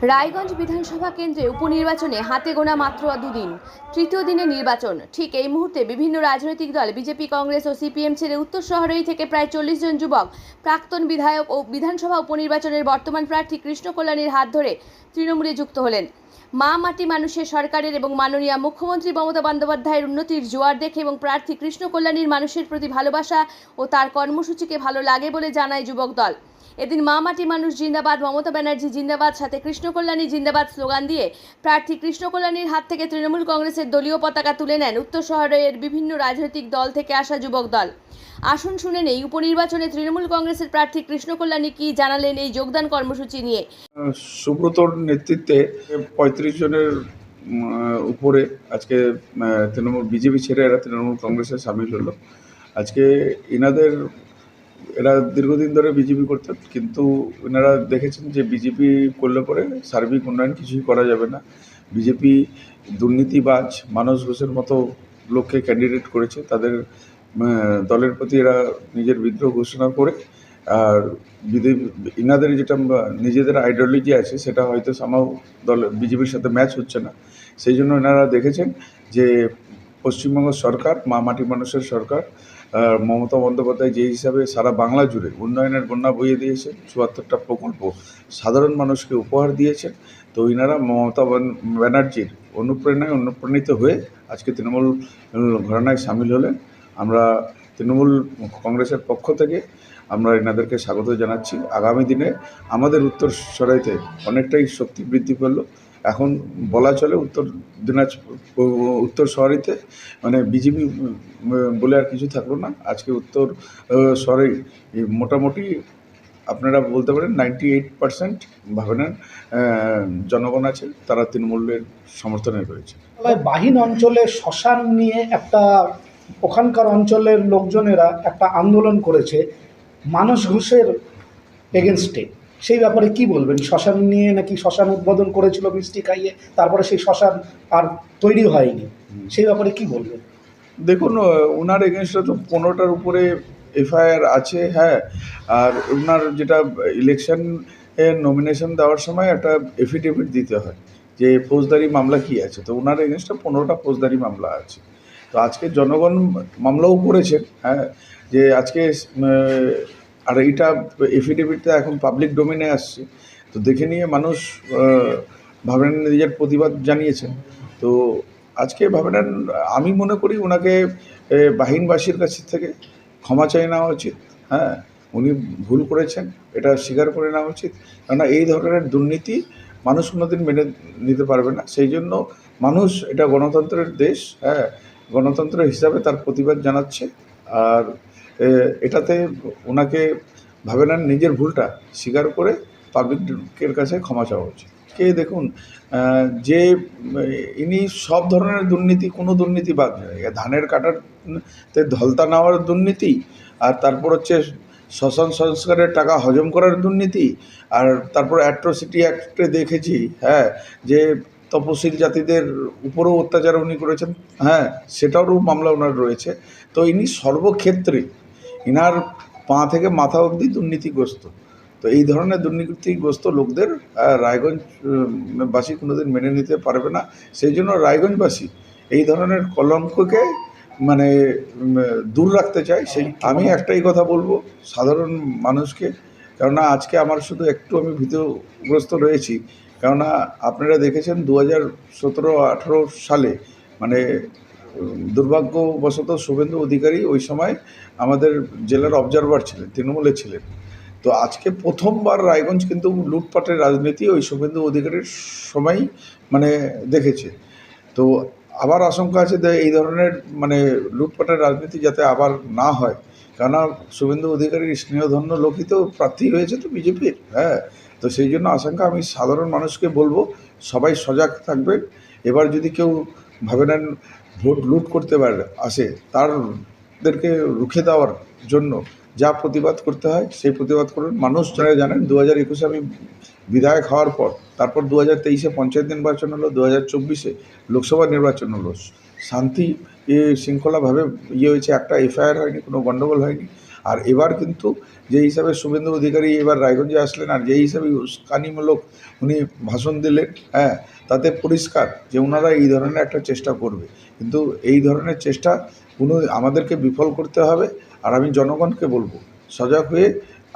রায়গঞ্জ বিধানসভা কেন্দ্রে উপনির্বাচনে হাতে গোনা মাত্র দুদিন, তৃতীয় দিনে নির্বাচন। ঠিক এই মুহূর্তে বিভিন্ন রাজনৈতিক দল বিজেপি, কংগ্রেস ও সিপিএম ছেড়ে উত্তর শহরেই থেকে প্রায় 40 জন যুবক প্রাক্তন বিধায়ক ও বিধানসভা উপনির্বাচনের বর্তমান প্রার্থী কৃষ্ণ কল্যাণীর হাত ধরে তৃণমূলে যুক্ত হলেন। মা মাটি মানুষের সরকারের এবং মাননীয় মুখ্যমন্ত্রী মমতা বন্দ্যোপাধ্যায়ের উন্নতির জোয়ার দেখে এবং প্রার্থী কৃষ্ণ কল্যাণীর মানুষের প্রতি ভালোবাসা ও তার কর্মসূচিকে ভালো লাগে বলে জানায় যুবক দল। এদিন মা মাটি মানুষ জিন্দাবাদ, মমতা ব্যানার্জি জিন্দাবাদ, সাথে কৃষ্ণ কল্যাণী জিন্দাবাদ স্লোগান দিয়ে প্রার্থী কৃষ্ণ কল্যাণীর হাত থেকে তৃণমূল কংগ্রেসের দলীয় পতাকা তুলে নেন উত্তর শহরের বিভিন্ন রাজনৈতিক দল থেকে আসা যুবক দল। আসুন শুনে নেই উপনির্বাচনে তৃণমূল কংগ্রেসের প্রার্থী কৃষ্ণ কল্যাণী কি জানালেন এই যোগদান কর্মসূচি নিয়ে। সুব্রতর নেতৃত্বে 35 জনের উপরে আজকে তৃণমূল বিজেপি ছেড়ে এরা তৃণমূল কংগ্রেসে সামিল হলো। আজকে এরা দীর্ঘদিন ধরে বিজেপি করতেন, কিন্তু এনারা দেখেছেন যে বিজেপি করলে পরে সার্বিক উন্নয়ন কিছুই করা যাবে না। বিজেপি দুর্নীতিবাজ মানস ঘোষের মতো লোককে ক্যান্ডিডেট করেছে, তাদের দলের প্রতি এরা নিজের বিদ্রোহ ঘোষণা করে, আর ইনাদের যেটা নিজেদের আইডিওলজি আছে সেটা হয়তো সামাও বিজেপির সাথে ম্যাচ হচ্ছে না। সেই জন্য এনারা দেখেছেন যে পশ্চিমবঙ্গ সরকার মা মাটি মানুষের সরকার, মমতা বন্দ্যোপাধ্যায় যে হিসাবে সারা বাংলা জুড়ে উন্নয়নের বন্যা বইয়ে দিয়েছেন, ৭৪টা প্রকল্প সাধারণ মানুষকে উপহার দিয়েছেন। তো ইনারা মমতা ব্যানার্জির অনুপ্রাণিত হয়ে আজকে তৃণমূল ঘরানায় সামিল হলেন। আমরা তৃণমূল কংগ্রেসের পক্ষ থেকে আমরা এনাদেরকে স্বাগত জানাচ্ছি। আগামী দিনে আমাদের উত্তর সরাইতে অনেকটাই শক্তি বৃদ্ধি পেল। এখন বলা চলে উত্তর শহরেতে মানে বিজেপি বলে আর কিছু থাকলো না। আজকে উত্তর শহরেই মোটামুটি আপনারা বলতে পারেন 98% ভাবেন জনগণ আছে, তারা তৃণমূলের সমর্থনে রয়েছে। বাহিন অঞ্চলে শ্মশান নিয়ে ওখানকার অঞ্চলের লোকজনেরা একটা আন্দোলন করেছে মানস ঘোষের এগেনস্টে। সেই ব্যাপারে কি বলবেন? শ্মশান নিয়ে নাকি শ্মশান উদ্বোধন করেছিল মিষ্টি খাইয়ে, তারপরে সেই শ্মশান আর তৈরি হয়নি, সেই ব্যাপারে কি বলবেন? দেখুন, ওনার এগেনস্টে তো 15টার উপরে এফআইআর আছে। হ্যাঁ, আর ওনার যেটা ইলেকশন নমিনেশন দেওয়ার সময় একটা এফিডেভিট দিতে হয় যে ফৌজদারি মামলা কি আছে। তো ওনার এগেনস্টে 15টা ফৌজদারি মামলা আছে। তো আজকে জনগণ মামলাও করেছেন। হ্যাঁ, যে আজকে আর এইটা এফিডেভিটটা এখন পাবলিক ডোমেনে আসছে, তো দেখে নিয়ে মানুষ ভাবেন নিজের প্রতিবাদ জানিয়েছেন। তো আজকে ভাবেন, আমি মনে করি ওনাকে বাহিনবাসীর কাছ থেকে ক্ষমা চেয়ে নেওয়া উচিত। হ্যাঁ, উনি ভুল করেছেন, এটা স্বীকার করে নেওয়া উচিত। কেননা এই ধরনের দুর্নীতি মানুষ কোনোদিন মেনে নিতে পারবে না। সেই জন্য মানুষ, এটা গণতন্ত্রের দেশ, হ্যাঁ, গণতন্ত্র হিসাবে তার প্রতিবাদ জানাচ্ছে। আর এটাতে ওনাকে ভাবেন নিজের ভুলটা স্বীকার করে পাবলিকের কাছে ক্ষমা চাওয়া উচিত। দেখুন, যে ইনি সব ধরনের দুর্নীতি, কোনো দুর্নীতি বাদ নেই। ধানের কাটাতে ধলতা নেওয়ার দুর্নীতি, আর তারপর হচ্ছে শ্মশান সংস্কারের টাকা হজম করার দুর্নীতি, আর তারপর অ্যাট্রোসিটি অ্যাক্টে দেখেছি, হ্যাঁ, যে তপশিল জাতিদের উপরেও অত্যাচার উনি করেছেন। হ্যাঁ, সেটারও মামলা ওনার রয়েছে। তো ইনি সর্বক্ষেত্রে ইনার পা থেকে মাথা অবধি দুর্নীতিগ্রস্ত। তো এই ধরনের দুর্নীতিগ্রস্ত লোকদের রায়গঞ্জবাসী কোনোদিন মেনে নিতে পারবে না। সেই জন্য রায়গঞ্জবাসী এই ধরনের কলঙ্ককে মানে দূর রাখতে চাই। আমি একটাই কথা বলবো সাধারণ মানুষকে, কেননা আজকে আমার শুধু একটু আমি ভীতগ্রস্ত রয়েছি। কেননা আপনারা দেখেছেন 2017-18 সালে মানে দুর্ভাগ্যবশত শুভেন্দু অধিকারী ওই সময় আমাদের জেলার অবজারভার ছিলেন, তৃণমূলে ছিলেন। তো আজকে প্রথমবার রায়গঞ্জ কিন্তু লুটপাটের রাজনীতি ওই শুভেন্দু অধিকারীর সময়ই মানে দেখেছে। তো আবার আশঙ্কা আছে যে এই ধরনের মানে লুটপাটের রাজনীতি যাতে আবার না হয়, কেননা শুভেন্দু অধিকারীর স্নেহধন্য লোকই তো প্রার্থী হয়েছে তো বিজেপির। হ্যাঁ, তো সেই জন্য আশঙ্কা। আমি সাধারণ মানুষকে বলবো সবাই সজাগ থাকবেন। এবার যদি কেউ ভাবে নেন ভোট লুট করতে আসে, তাদেরকে রুখে দেওয়ার জন্য যা প্রতিবাদ করতে হয় সেই প্রতিবাদ করুন। মানুষ যারা জানেন 2021-এ আমি বিধায়ক হওয়ার পর, তারপর 2023-এ পঞ্চায়েত নির্বাচন হলো, 2024-এ লোকসভা নির্বাচন হলো, শান্তি শৃঙ্খলাভাবে হয়েছে, একটা এফআইআর হয়নি, কোনো গণ্ডগোল হয়নি। আর এবার কিন্তু যে হিসাবে শুভেন্দু অধিকারী এবার রায়গঞ্জে আসলেন আর যে হিসাবে উস্কানিমূলক উনি ভাষণ দিলেন, হ্যাঁ, তাতে পরিষ্কার যে ওনারা এই ধরনের একটা চেষ্টা করবে। কিন্তু এই ধরনের চেষ্টা আমাদেরকে বিফল করতে হবে। আর আমি জনগণকে বলবো, সজাগ হয়ে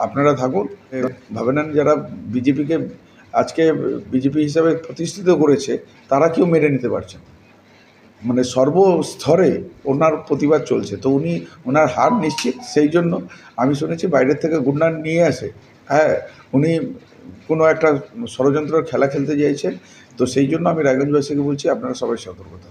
আপনারা থাকুন। ভাবে নেন যারা বিজেপিকে আজকে বিজেপি হিসাবে প্রতিষ্ঠিত করেছে তারা কেউ মেনে নিতে পারছে না। মানে সর্বস্তরে ওনার প্রতিবাদ চলছে, তো ওনার হার নিশ্চিত। সেই জন্য আমি শুনেছি বাইরের থেকে গুন্ডা নিয়ে আসে, হ্যাঁ, উনি কোনো একটা ষড়যন্ত্রের খেলা খেলতে চাইছেন। তো সেই জন্য আমি রায়গঞ্জবাসীকে বলছি আপনারা সবাই সতর্ক থাকুন।